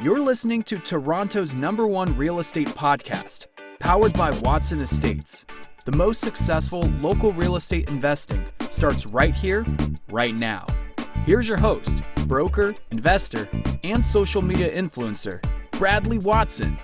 You're listening to Toronto's #1 real estate podcast, powered by Watson Estates. The most successful local real estate investing starts right here, right now. Here's your host, broker, investor, and social media influencer, Bradley Watson.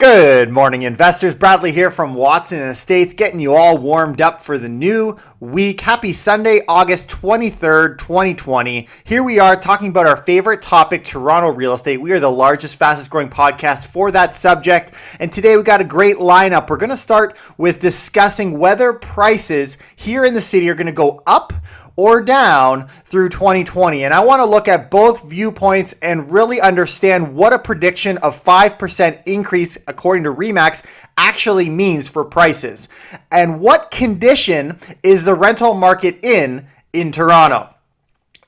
Good morning, investors. Bradley here from Watson Estates, getting you all warmed up for the new week. Happy Sunday, August 23rd, 2020. Here we are talking about our favorite topic, Toronto real estate. We are the largest, fastest growing podcast for that subject. And today we got a great lineup. We're going to start with discussing whether prices here in the city are going to go up or down through 2020. And I want to look at both viewpoints and really understand what a prediction of 5% increase according to RE/MAX actually means for prices. And what condition is the rental market in Toronto?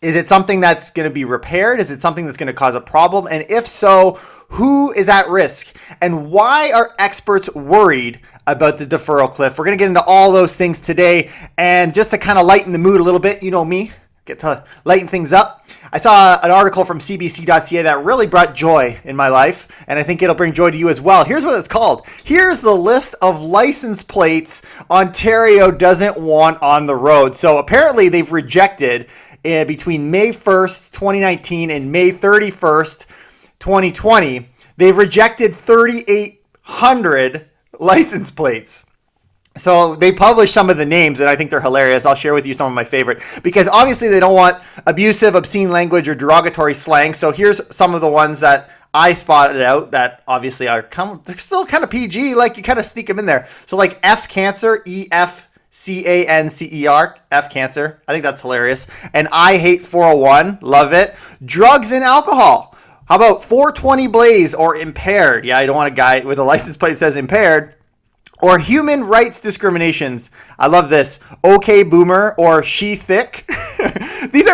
Is it something that's going to be repaired? Is it something that's going to cause a problem? And if so, who is at risk? And why are experts worried about the deferral cliff? We're going to get into all those things today. And just to kind of lighten the mood a little bit, you know me, get to lighten things up. I saw an article from cbc.ca that really brought joy in my life, and I think it'll bring joy to you as well. Here's what it's called. Here's the list of license plates Ontario doesn't want on the road. So apparently they've rejected between May 1st, 2019 and May 31st, 2020, they've rejected 3,800 license plates. So they published some of the names, and I think they're hilarious. I'll share with you some of my favorite, because obviously they don't want abusive, obscene language or derogatory slang. So here's some of the ones that I spotted out that obviously are they're still kind of PG, like you kind of sneak them in there. So like F cancer, EFCANCER, F cancer. I think that's hilarious. And I hate 401, love it. Drugs and alcohol. How about 420 blaze or impaired? Yeah, I don't want a guy with a license plate that says impaired. Or human rights discriminations. I love this. Okay boomer or she thick.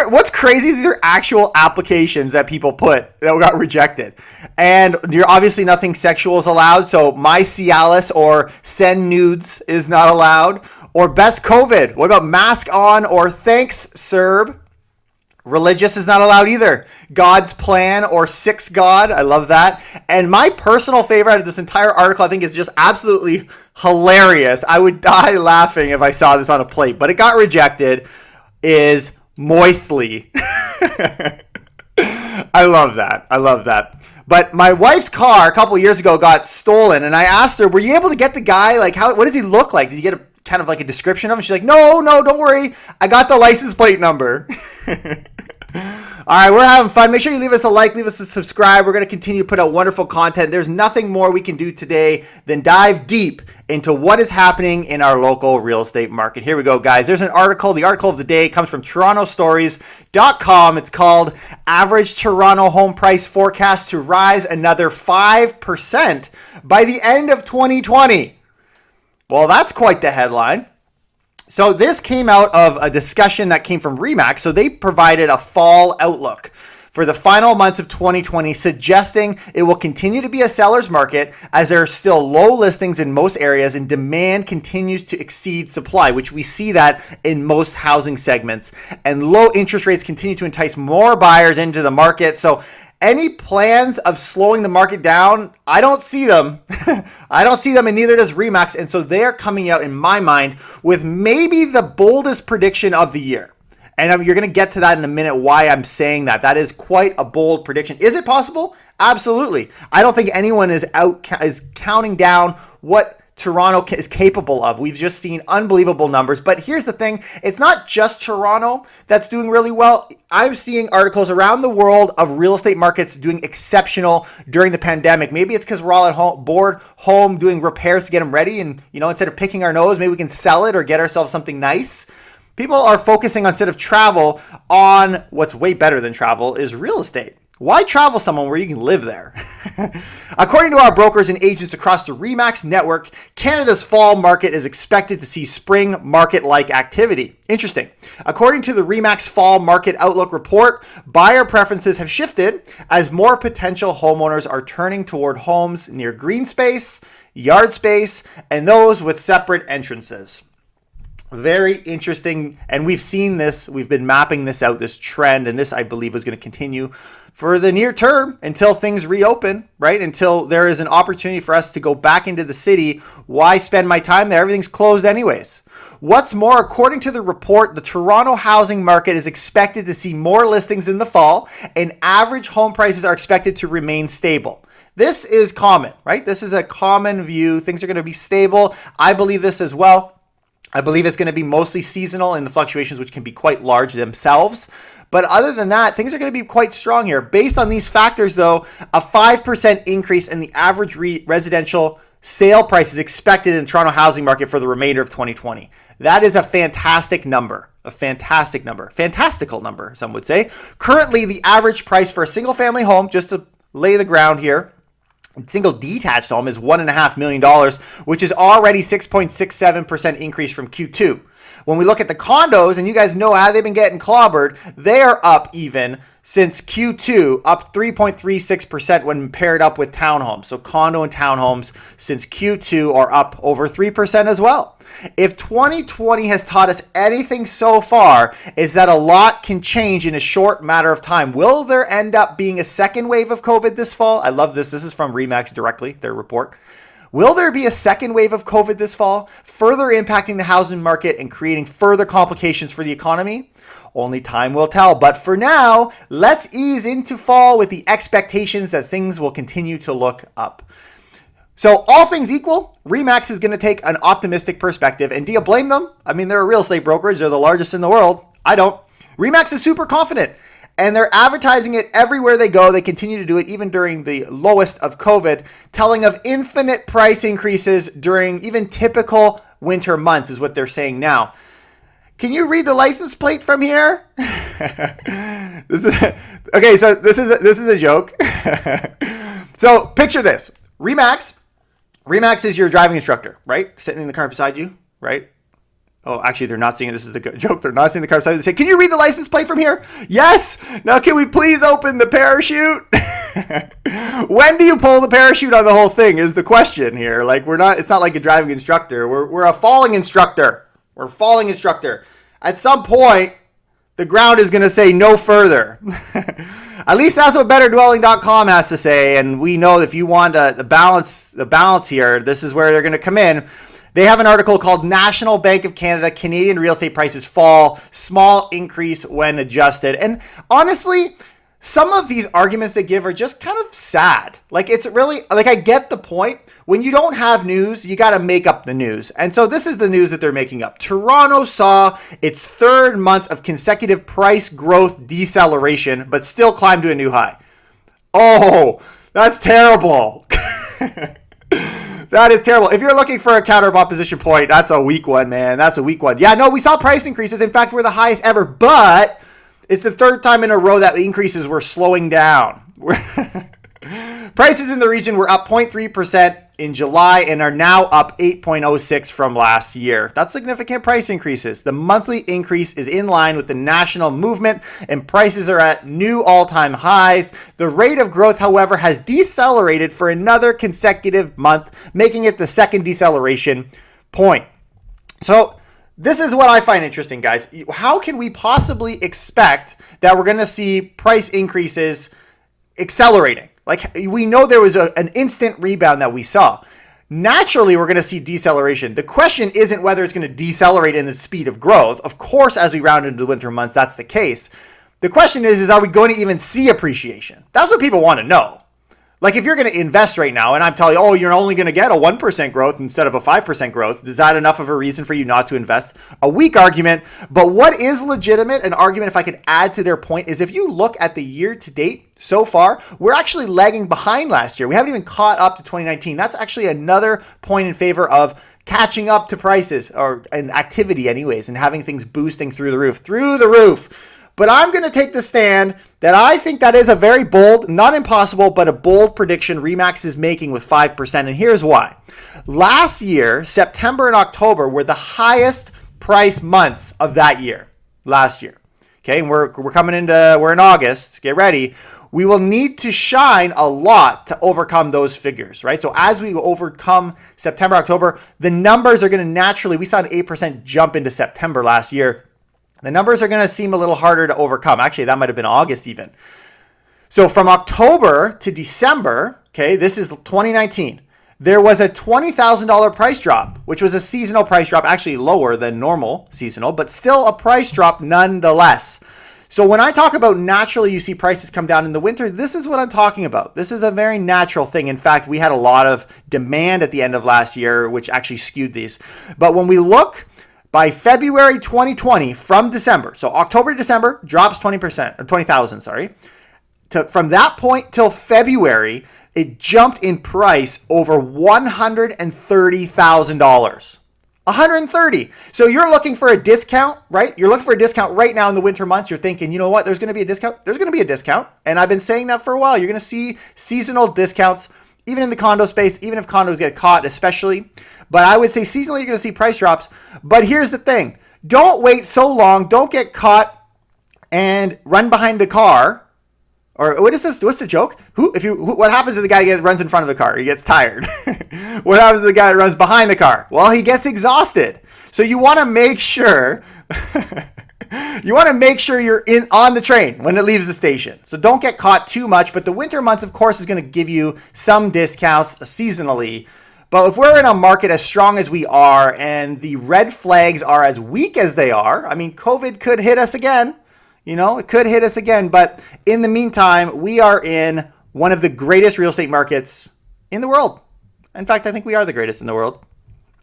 What's crazy is these are actual applications that people put that got rejected. And you're obviously nothing sexual is allowed. So my Cialis or send nudes is not allowed. Or best COVID. What about mask on or thanks Serb? Religious is not allowed either. God's plan or six God. I love that. And my personal favorite out of this entire article, I think is just absolutely hilarious. I would die laughing if I saw this on a plate, but it got rejected, is moistly. I love that. I love that. But my wife's car a couple years ago got stolen, and I asked her, were you able to get the guy? Like, what does he look like? Did you get a kind of like a description of him? She's like, no, don't worry. I got the license plate number. All right, we're having fun. Make sure you leave us a like, leave us a subscribe. We're going to continue to put out wonderful content. There's nothing more we can do today than dive deep into what is happening in our local real estate market. Here we go, guys. There's an article. The article of the day comes from TorontoStories.com. It's called Average Toronto Home Price Forecast to Rise Another 5% by the End of 2020. Well, that's quite the headline. So this came out of a discussion that came from RE/MAX. So they provided a fall outlook for the final months of 2020, suggesting it will continue to be a seller's market as there are still low listings in most areas and demand continues to exceed supply, which we see that in most housing segments. And low interest rates continue to entice more buyers into the market. So any plans of slowing the market down, I don't see them. I don't see them, and neither does RE/MAX. And so they're coming out, in my mind, with maybe the boldest prediction of the year. And you're going to get to that in a minute, why I'm saying that. That is quite a bold prediction. Is it possible? Absolutely. I don't think anyone is counting down what Toronto is capable of. We've just seen unbelievable numbers. But here's the thing. It's not just Toronto that's doing really well. I'm seeing articles around the world of real estate markets doing exceptional during the pandemic. Maybe it's because we're all at home, bored home, doing repairs to get them ready. And, instead of picking our nose, maybe we can sell it or get ourselves something nice. People are focusing, instead of travel, on what's way better than travel is real estate. Why travel somewhere where you can live there? According to our brokers and agents across the RE/MAX network, Canada's fall market is expected to see spring market-like activity. Interesting. According to the RE/MAX Fall Market Outlook report, buyer preferences have shifted as more potential homeowners are turning toward homes near green space, yard space, and those with separate entrances. Very interesting. And we've seen this, we've been mapping this out, this trend, and this I believe is going to continue for the near term until things reopen, right? Until there is an opportunity for us to go back into the city. Why spend my time there? Everything's closed anyways. What's more, according to the report, the Toronto housing market is expected to see more listings in the fall, and average home prices are expected to remain stable. This is common, right? This is a common view. Things are going to be stable. I believe this as well. I believe it's going to be mostly seasonal in the fluctuations, which can be quite large themselves. But other than that, things are going to be quite strong here. Based on these factors, though, a 5% increase in the average residential sale price is expected in the Toronto housing market for the remainder of 2020. That is a fantastic number. A fantastic number. Fantastical number, some would say. Currently, the average price for a single-family home, just to lay the ground here, single detached home is $1.5 million, which is already 6.67% increase from Q2. When we look at the condos, and you guys know how they've been getting clobbered, they are up even since Q2, up 3.36% when paired up with townhomes. So condo and townhomes since Q2 are up over 3% as well. If 2020 has taught us anything so far, is that a lot can change in a short matter of time. Will there end up being a second wave of COVID this fall? I love this. This is from RE/MAX directly, their report. Will there be a second wave of COVID this fall, further impacting the housing market and creating further complications for the economy? Only time will tell. But for now, let's ease into fall with the expectations that things will continue to look up. So all things equal, RE/MAX is going to take an optimistic perspective. And do you blame them? I mean, they're a real estate brokerage. They're the largest in the world. I don't. RE/MAX is super confident. And they're advertising it everywhere they go. They continue to do it even during the lowest of COVID, telling of infinite price increases during even typical winter months is what they're saying now. Can you read the license plate from here? This is a joke. So picture this. RE/MAX is your driving instructor, right? Sitting in the car beside you, right? Oh, actually, they're not seeing it. This is the joke. They're not seeing the car beside you. They say, can you read the license plate from here? Yes. Now, can we please open the parachute? When do you pull the parachute on the whole thing is the question here. Like, it's not like a driving instructor. We're a falling instructor. We're a falling instructor. At some point, the ground is going to say no further. At least that's what betterdwelling.com has to say. And we know if you want the balance here, this is where they're going to come in. They have an article called National Bank of Canada, Canadian real estate prices fall, small increase when adjusted. And honestly, some of these arguments they give are just kind of sad. Like, it's really, like, I get the point. When you don't have news, you got to make up the news. And so this is the news that they're making up. Toronto saw its third month of consecutive price growth deceleration, but still climbed to a new high. Oh, that's terrible. That is terrible. If you're looking for a counter opposition point, that's a weak one, man. That's a weak one. Yeah, no, we saw price increases. In fact, we're the highest ever, but it's the third time in a row that the increases were slowing down. Prices in the region were up 0.3% in July and are now up 8.06% from last year. That's significant price increases. The monthly increase is in line with the national movement and prices are at new all-time highs. The rate of growth, however, has decelerated for another consecutive month, making it the second deceleration point. So this is what I find interesting, guys. How can we possibly expect that we're going to see price increases accelerating? Like, we know there was an instant rebound that we saw. Naturally, we're going to see deceleration. The question isn't whether it's going to decelerate in the speed of growth. Of course, as we round into the winter months, that's the case. The question is are we going to even see appreciation? That's what people want to know. Like, if you're going to invest right now and I'm telling you, oh, you're only going to get a 1% growth instead of a 5% growth, is that enough of a reason for you not to invest? A weak argument. But what is legitimate, an argument, if I could add to their point, is if you look at the year to date so far, we're actually lagging behind last year. We haven't even caught up to 2019. That's actually another point in favor of catching up to prices and activity anyways, and having things boosting through the roof. But I'm going to take the stand that I think that is a very bold, not impossible, but a bold prediction RE/MAX is making with 5%. And here's why. Last year, September and October were the highest price months of that year. Last year. okay, and we're in August, get ready, we will need to shine a lot to overcome those figures, right? So as we overcome September, October, the numbers are going to naturally, we saw an 8% jump into September last year. The numbers are going to seem a little harder to overcome. Actually, that might have been August even. So from October to December, okay, this is 2019, there was a $20,000 price drop, which was a seasonal price drop, actually lower than normal seasonal, but still a price drop nonetheless. So when I talk about naturally you see prices come down in the winter, this is what I'm talking about. This is a very natural thing. In fact, we had a lot of demand at the end of last year, which actually skewed these. But when we look by February 2020 from December, so October to December drops 20%, or 20,000, sorry. From that point till February, it jumped in price over $130,000. 130. So you're looking for a discount, right? You're looking for a discount right now in the winter months. You're thinking, you know what? There's going to be a discount. There's going to be a discount. And I've been saying that for a while. You're going to see seasonal discounts, even in the condo space, even if condos get caught, especially. But I would say seasonally, you're going to see price drops. But here's the thing. Don't wait so long. Don't get caught and run behind the car. Or what is this? What's the joke? What happens if the guy runs in front of the car? He gets tired. What happens to the guy that runs behind the car? Well, he gets exhausted. So you want to make sure you're on the train when it leaves the station. So don't get caught too much. But the winter months, of course, is going to give you some discounts seasonally. But if we're in a market as strong as we are and the red flags are as weak as they are, I mean, COVID could hit us again. It could hit us again. But in the meantime, we are in one of the greatest real estate markets in the world. In fact, I think we are the greatest in the world.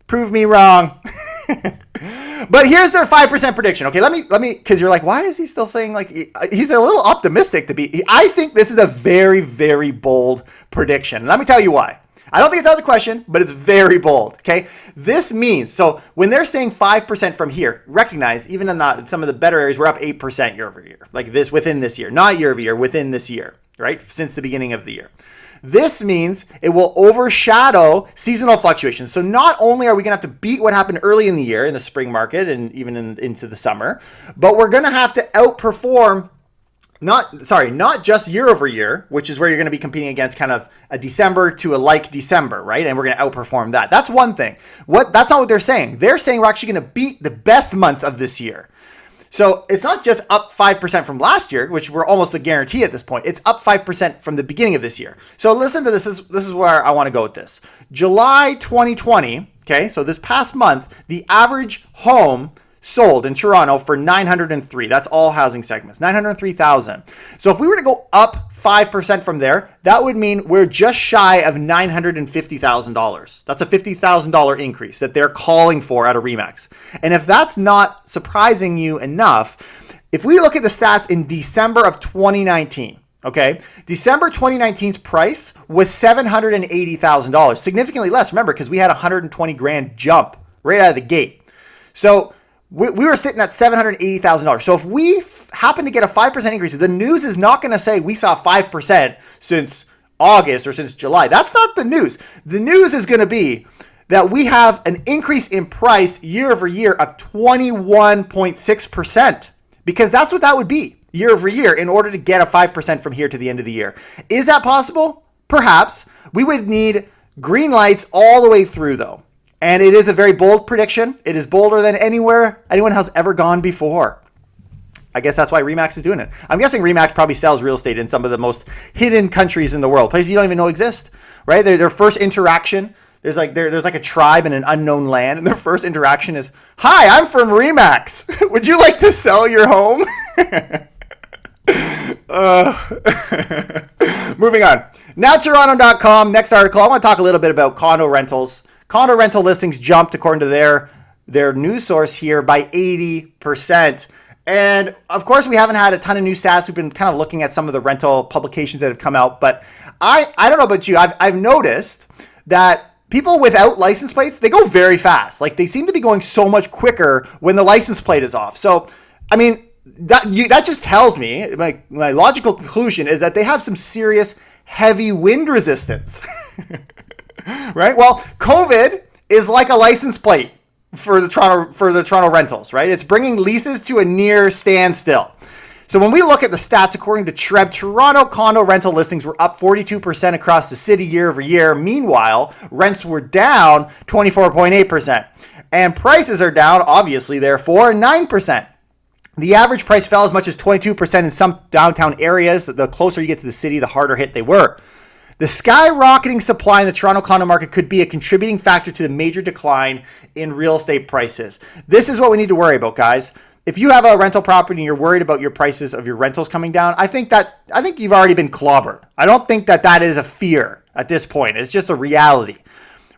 Prove me wrong. But here's their 5% prediction. Okay, let me, because you're like, why is he still saying, like, he's a little optimistic to be. I think this is a very, very bold prediction. And let me tell you why. I don't think it's out of the question, but it's very bold, okay? This means, so when they're saying 5% from here, recognize, even in some of the better areas, we're up 8% year over year, like this within this year, not year over year, within this year, right? Since the beginning of the year. This means it will overshadow seasonal fluctuations. So not only are we going to have to beat what happened early in the year in the spring market and even into the summer, but we're going to have to outperform not just year over year, which is where you're going to be competing against kind of a December to a like December, right? And we're going to outperform that. That's one thing. That's not what they're saying. They're saying we're actually going to beat the best months of this year. So it's not just up 5% from last year, which we're almost a guarantee at this point. It's up 5% from the beginning of this year. So listen to this. This is where I want to go with this. July 2020, okay, so this past month, the average home sold in Toronto for 903. That's all housing segments, 903,000. So if we were to go up 5% from there, that would mean we're just shy of $950,000. That's a $50,000 increase that they're calling for out of RE/MAX. And if that's not surprising you enough, if we look at the stats in December of 2019, okay, December 2019's price was $780,000, significantly less, remember, because we had a $120,000 jump right out of the gate. So we were sitting at $780,000. So if we happen to get a 5% increase, the news is not going to say we saw 5% since August or since July. That's not the news. The news is going to be that we have an increase in price year over year of 21.6%, because that's what that would be year over year in order to get a 5% from here to the end of the year. Is that possible? Perhaps. We would need green lights all the way through, though. And it is a very bold prediction. It is bolder than anyone has ever gone before. I guess that's why RE/MAX is doing it. I'm guessing RE/MAX probably sells real estate in some of the most hidden countries in the world, places you don't even know exist, right? Their first interaction, there's like a tribe in an unknown land, and their first interaction is, "Hi, I'm from RE/MAX. Would you like to sell your home?" Moving on. NowToronto.com, next article. I want to talk a little bit about condo rentals. Condo rental listings jumped, according to their news source here, by 80%. And of course, we haven't had a ton of new stats. We've been kind of looking at some of the rental publications that have come out. But I don't know about you. I've noticed that people without license plates, they go very fast. Like, they seem to be going so much quicker when the license plate is off. So, I mean, that just tells me, my logical conclusion is that they have some serious heavy wind resistance. Right? Well, COVID is like a license plate. for the Toronto rentals, right? It's bringing leases to a near standstill. So when we look at the stats, according to TREB, Toronto condo rental listings were up 42% across the city year over year. Meanwhile, rents were down 24.8%. And prices are down, obviously, therefore, 9%. The average price fell as much as 22% in some downtown areas. The closer you get to the city, the harder hit they were. The skyrocketing supply in the Toronto condo market could be a contributing factor to the major decline in real estate prices. This is what we need to worry about, guys. If you have a rental property and you're worried about your prices of your rentals coming down, I think you've already been clobbered. I don't think that is a fear at this point. It's just a reality.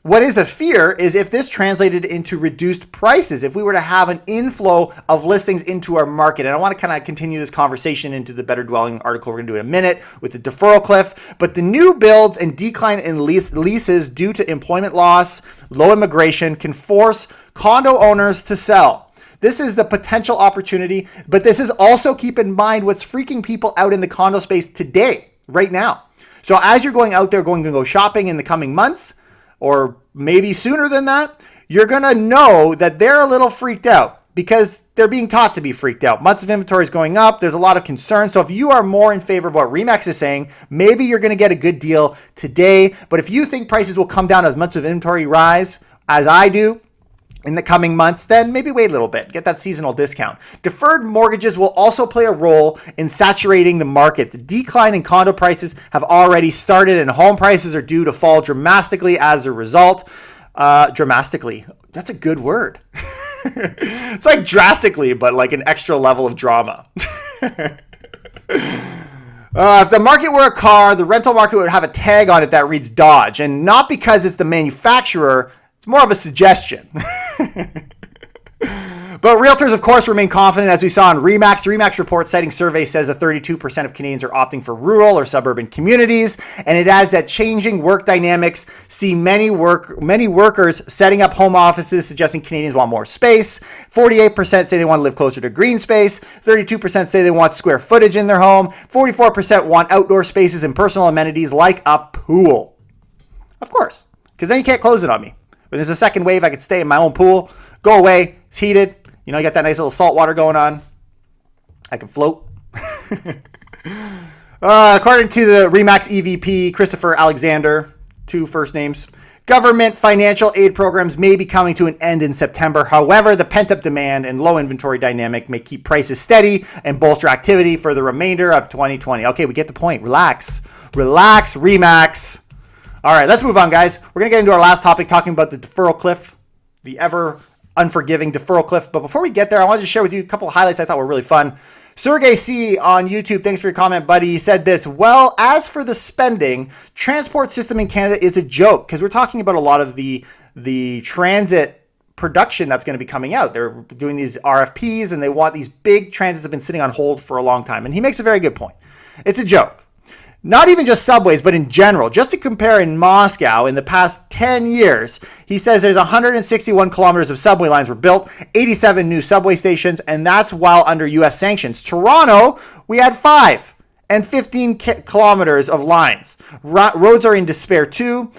What is a fear is if this translated into reduced prices, if we were to have an inflow of listings into our market. And I want to kind of continue this conversation into the Better Dwelling article we're going to do in a minute with the deferral cliff. But the new builds and decline in leases due to employment loss, low immigration can force condo owners to sell. This is the potential opportunity, but this is also, keep in mind, what's freaking people out in the condo space today, right now. So as you're going out there, going to go shopping in the coming months, or maybe sooner than that, you're going to know that they're a little freaked out because they're being taught to be freaked out. Months of inventory is going up. There's a lot of concern. So if you are more in favor of what Remax is saying, maybe you're going to get a good deal today. But if you think prices will come down as months of inventory rise, as I do, in the coming months, then maybe wait a little bit. Get that seasonal discount. Deferred mortgages will also play a role in saturating the market. The decline in condo prices have already started and home prices are due to fall dramatically as a result. Dramatically. That's a good word. It's like drastically, but like an extra level of drama. If the market were a car, the rental market would have a tag on it that reads Dodge. And not because it's the manufacturer, it's more of a suggestion. But realtors, of course, remain confident, as we saw in Remax. The Remax report citing survey says that 32% of Canadians are opting for rural or suburban communities, and it adds that changing work dynamics see many workers setting up home offices, suggesting Canadians want more space. 48% say they want to live closer to green space. 32% say they want square footage in their home. 44% want outdoor spaces and personal amenities like a pool. Of course, because then you can't close it on me. When there's a second wave, I could stay in my own pool, go away, it's heated. You know, you got that nice little salt water going on. I can float. According to the Remax EVP, Christopher Alexander, 2 first names, government financial aid programs may be coming to an end in September. However, the pent-up demand and low inventory dynamic may keep prices steady and bolster activity for the remainder of 2020. Okay, we get the point. Relax, Remax. All right, let's move on, guys. We're going to get into our last topic, talking about the deferral cliff, the ever unforgiving deferral cliff. But before we get there, I wanted to share with you a couple of highlights I thought were really fun. Sergey C on YouTube, thanks for your comment, buddy. He said this: well, as for the spending, transport system in Canada is a joke, because we're talking about a lot of the transit production that's going to be coming out. They're doing these RFPs and they want these big transits that have been sitting on hold for a long time. And he makes a very good point. It's a joke. Not even just subways, but in general. Just to compare, in Moscow, in the past 10 years, he says there's 161 kilometers of subway lines were built, 87 new subway stations, and that's while under U.S. sanctions. Toronto, we had 5 and 15 kilometers of lines. Roads are in despair too,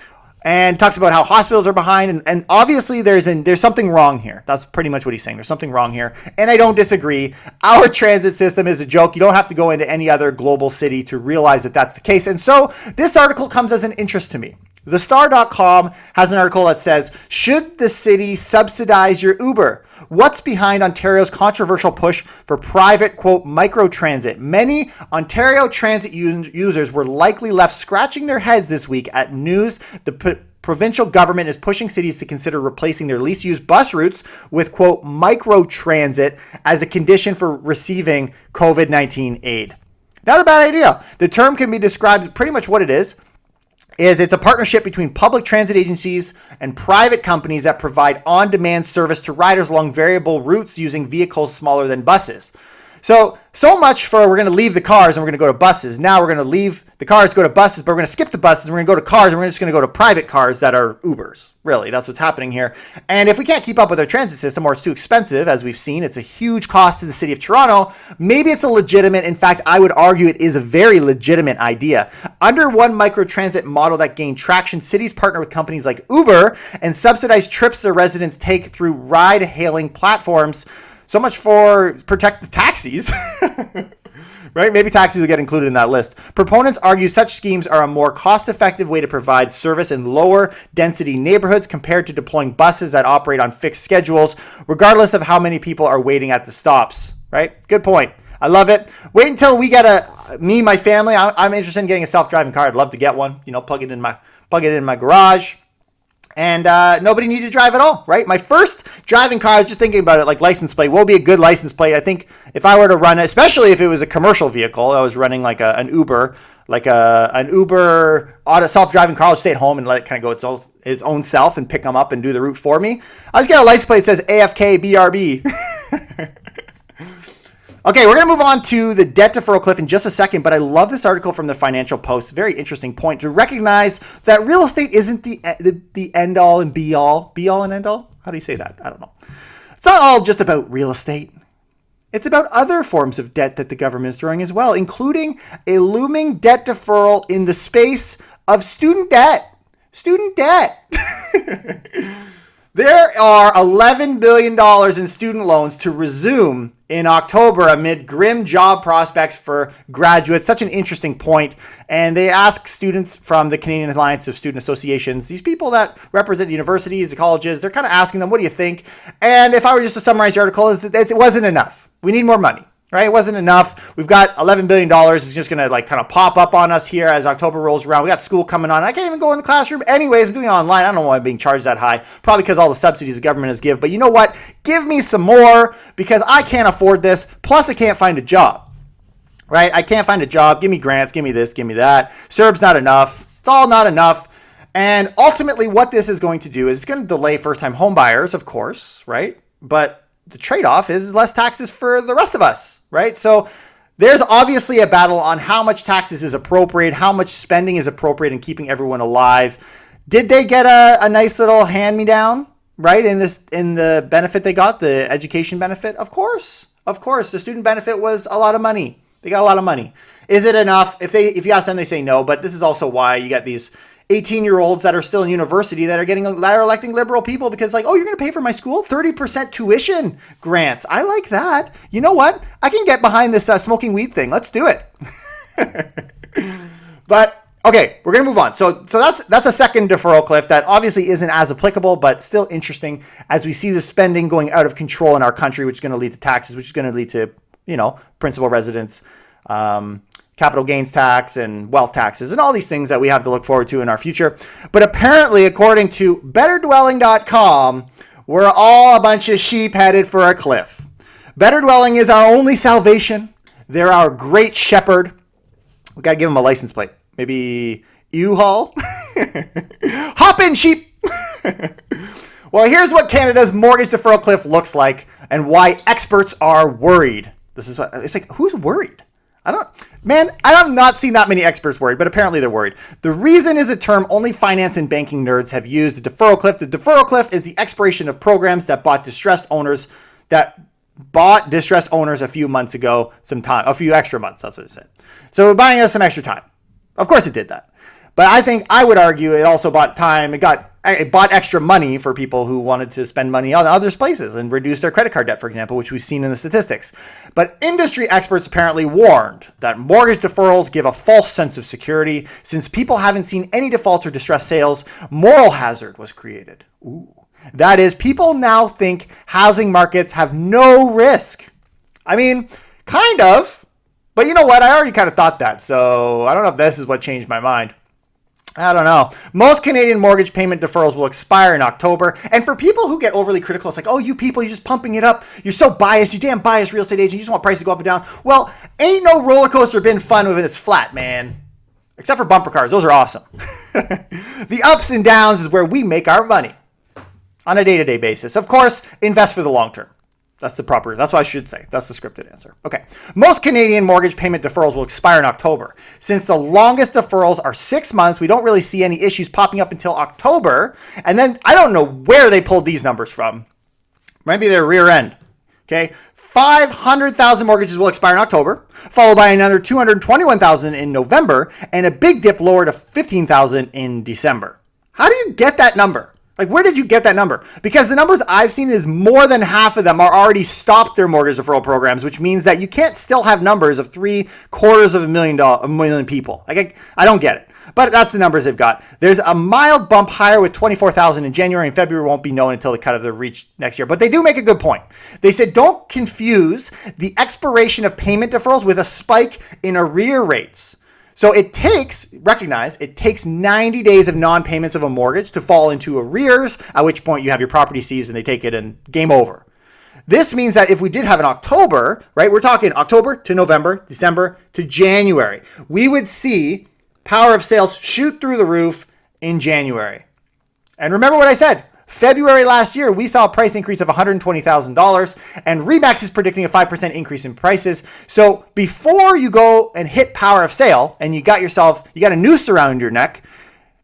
and talks about how hospitals are behind. And obviously there's something wrong here. That's pretty much what he's saying. There's something wrong here. And I don't disagree. Our transit system is a joke. You don't have to go into any other global city to realize that that's the case. And so this article comes as an interest to me. TheStar.com has an article that says, should the city subsidize your Uber? What's behind Ontario's controversial push for private, quote, microtransit? Many Ontario transit users were likely left scratching their heads this week at news the provincial government is pushing cities to consider replacing their least used bus routes with, quote, microtransit as a condition for receiving COVID-19 aid. Not a bad idea. The term can be described pretty much what it is it's a partnership between public transit agencies and private companies that provide on-demand service to riders along variable routes using vehicles smaller than buses. So much for we're going to leave the cars and we're going to go to buses. Now we're going to leave the cars, go to buses, but we're going to skip the buses and we're going to go to cars and we're just going to go to private cars that are Ubers. Really, that's what's happening here. And if we can't keep up with our transit system or it's too expensive, as we've seen, it's a huge cost to the city of Toronto. Maybe it's a legitimate, in fact, I would argue it is a very legitimate idea. Under one microtransit model that gained traction, cities partner with companies like Uber and subsidize trips their residents take through ride-hailing platforms. So much for protect the taxis, right? Maybe taxis will get included in that list. Proponents argue such schemes are a more cost-effective way to provide service in lower density neighborhoods compared to deploying buses that operate on fixed schedules, regardless of how many people are waiting at the stops, right? Good point. I love it. Wait until we get my family. I'm interested in getting a self-driving car. I'd love to get one, plug it in my garage. And nobody needed to drive at all, right? My first driving car, I was just thinking about it, like license plate. What would be a good license plate? I think if I were to run, especially if it was a commercial vehicle, I was running like an Uber, auto self-driving car. I'll stay at home and let it kind of go its own self and pick them up and do the route for me. I just get a license plate that says AFK BRB. Okay, we're going to move on to the debt deferral cliff in just a second, but I love this article from the Financial Post. Very interesting point to recognize that real estate isn't the end all and be all and end all. How do you say that? I don't know. It's not all just about real estate. It's about other forms of debt that the government is throwing as well, including a looming debt deferral in the space of student debt. Student debt. There are $11 billion in student loans to resume in October amid grim job prospects for graduates. Such an interesting point. And they ask students from the Canadian Alliance of Student Associations, these people that represent universities, the colleges, they're kind of asking them, what do you think? And if I were just to summarize the article, it wasn't enough. We need more money. Right? It wasn't enough. We've got $11 billion. It's just going to kind of pop up on us here as October rolls around. We got school coming on. I can't even go in the classroom. Anyways, I'm doing it online. I don't know why I'm being charged that high. Probably because all the subsidies the government has given. But you know what? Give me some more because I can't afford this. Plus, I can't find a job. Right? I can't find a job. Give me grants. Give me this. Give me that. CERB's not enough. It's all not enough. And ultimately, what this is going to do is it's going to delay first-time home buyers, of course, right? But the trade-off is less taxes for the rest of us, right? So there's obviously a battle on how much taxes is appropriate, how much spending is appropriate in keeping everyone alive. Did they get a nice little hand-me-down, right, in the benefit they got, the education benefit? Of course. The student benefit was a lot of money. They got a lot of money. Is it enough? If you ask them, they say no, but this is also why you got these 18-year-olds that are still in university that are electing liberal people because you're going to pay for my school? 30% tuition grants. I like that. You know what? I can get behind this smoking weed thing. Let's do it. But okay, we're going to move on. So that's a second deferral cliff that obviously isn't as applicable, but still interesting as we see the spending going out of control in our country, which is going to lead to taxes, which is going to lead to, principal residence, capital gains tax and wealth taxes and all these things that we have to look forward to in our future. But apparently, according to betterdwelling.com, we're all a bunch of sheep headed for a cliff. Better Dwelling is our only salvation. They're our great shepherd. We got to give them a license plate. Maybe U-Haul? Hop in, sheep! Well, here's what Canada's mortgage deferral cliff looks like and why experts are worried. It's like, who's worried? I have not seen that many experts worried, but apparently they're worried. The reason is a term only finance and banking nerds have used, the deferral cliff. The deferral cliff is the expiration of programs that bought distressed owners a few months ago, a few extra months. That's what it said. So buying us some extra time. Of course it did that. But I would argue it also bought time. It bought extra money for people who wanted to spend money on other places and reduce their credit card debt, for example, which we've seen in the statistics. But industry experts apparently warned that mortgage deferrals give a false sense of security. Since people haven't seen any defaults or distressed sales, moral hazard was created. Ooh. That is, people now think housing markets have no risk. I mean, kind of. But you know what? I already kind of thought that. So I don't know if this is what changed my mind. I don't know. Most Canadian mortgage payment deferrals will expire in October. And for people who get overly critical, it's like, oh, you people, you're just pumping it up. You're so biased. You damn biased real estate agent. You just want prices to go up and down. Well, ain't no roller coaster been fun when it's flat, man. Except for bumper cars. Those are awesome. The ups and downs is where we make our money on a day-to-day basis. Of course, invest for the long term. That's what I should say. That's the scripted answer. Okay. Most Canadian mortgage payment deferrals will expire in October. Since the longest deferrals are 6 months, we don't really see any issues popping up until October. And then I don't know where they pulled these numbers from. Maybe their rear end. Okay. 500,000 mortgages will expire in October, followed by another 221,000 in November, and a big dip lower to 15,000 in December. How do you get that number? Like, where did you get that number? Because the numbers I've seen is more than half of them are already stopped their mortgage deferral programs, which means that you can't still have numbers of 750,000 people. Like, I don't get it. But that's the numbers they've got. There's a mild bump higher with 24,000 in January, and February won't be known until the cut of the reach next year. But they do make a good point. They said don't confuse the expiration of payment deferrals with a spike in arrear rates. So it takes 90 days of non-payments of a mortgage to fall into arrears, at which point you have your property seized and they take it and game over. This means that if we did have an October, right, we're talking October to November, December to January, we would see power of sales shoot through the roof in January. And remember what I said. February last year, we saw a price increase of $120,000, and Remax is predicting a 5% increase in prices. So before you go and hit power of sale and you got a noose around your neck,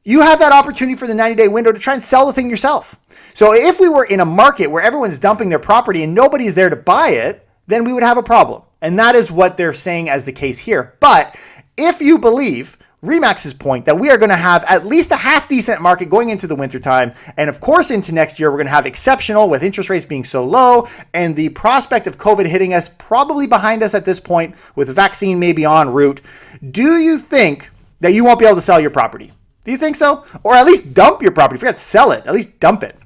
you have that opportunity for the 90-day window to try and sell the thing yourself. So if we were in a market where everyone's dumping their property and nobody's there to buy it, then we would have a problem. And that is what they're saying as the case here. But if you believe Remax's point that we are going to have at least a half decent market going into the wintertime. And of course, into next year, we're going to have exceptional with interest rates being so low and the prospect of COVID hitting us probably behind us at this point with a vaccine maybe en route. Do you think that you won't be able to sell your property? Do you think so? Or at least dump your property. Forget sell it, at least dump it.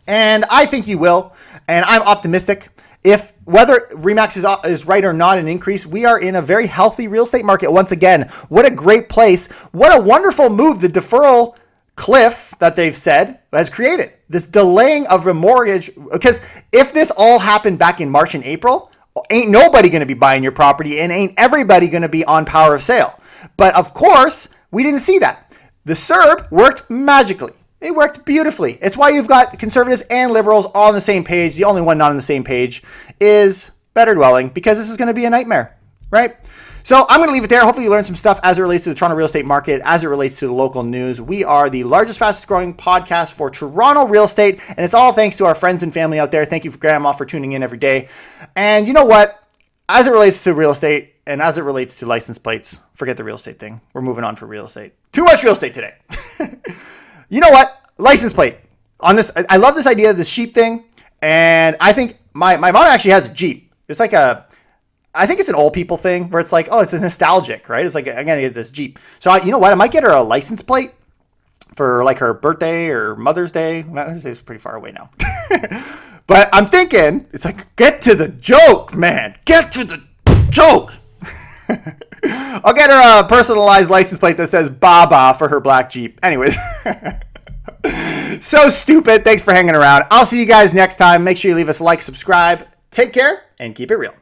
And I think you will. And I'm optimistic. If whether Remax is right or not an increase, we are in a very healthy real estate market once again. What a great place. What a wonderful move the deferral cliff that they've said has created. This delaying of a mortgage. Because if this all happened back in March and April, ain't nobody going to be buying your property and ain't everybody going to be on power of sale. But of course, we didn't see that. The CERB worked magically. It worked beautifully. It's why you've got conservatives and liberals all on the same page. The only one not on the same page is better dwelling, because this is going to be a nightmare, right? So I'm going to leave it there. Hopefully you learned some stuff as it relates to the Toronto real estate market, as it relates to the local news. We are the largest, fastest growing podcast for Toronto real estate, and it's all thanks to our friends and family out there. Thank you, Grandma, for tuning in every day. And you know what? As it relates to real estate and as it relates to license plates, forget the real estate thing. We're moving on for real estate. Too much real estate today. You know what? License plate. On this, I love this idea of the sheep thing. And I think my mom actually has a Jeep. It's like I think it's an old people thing where it's like, oh, it's nostalgic, right? It's like, I'm going to get this Jeep. So you know what? I might get her a license plate for like her birthday or Mother's Day. Mother's Day is pretty far away now. But I'm thinking, it's like, get to the joke, man. Get to the joke. I'll get her a personalized license plate that says Baba for her black Jeep. Anyways. So stupid. Thanks for hanging around. I'll see you guys next time. Make sure you leave us a like, subscribe. Take care, and keep it real.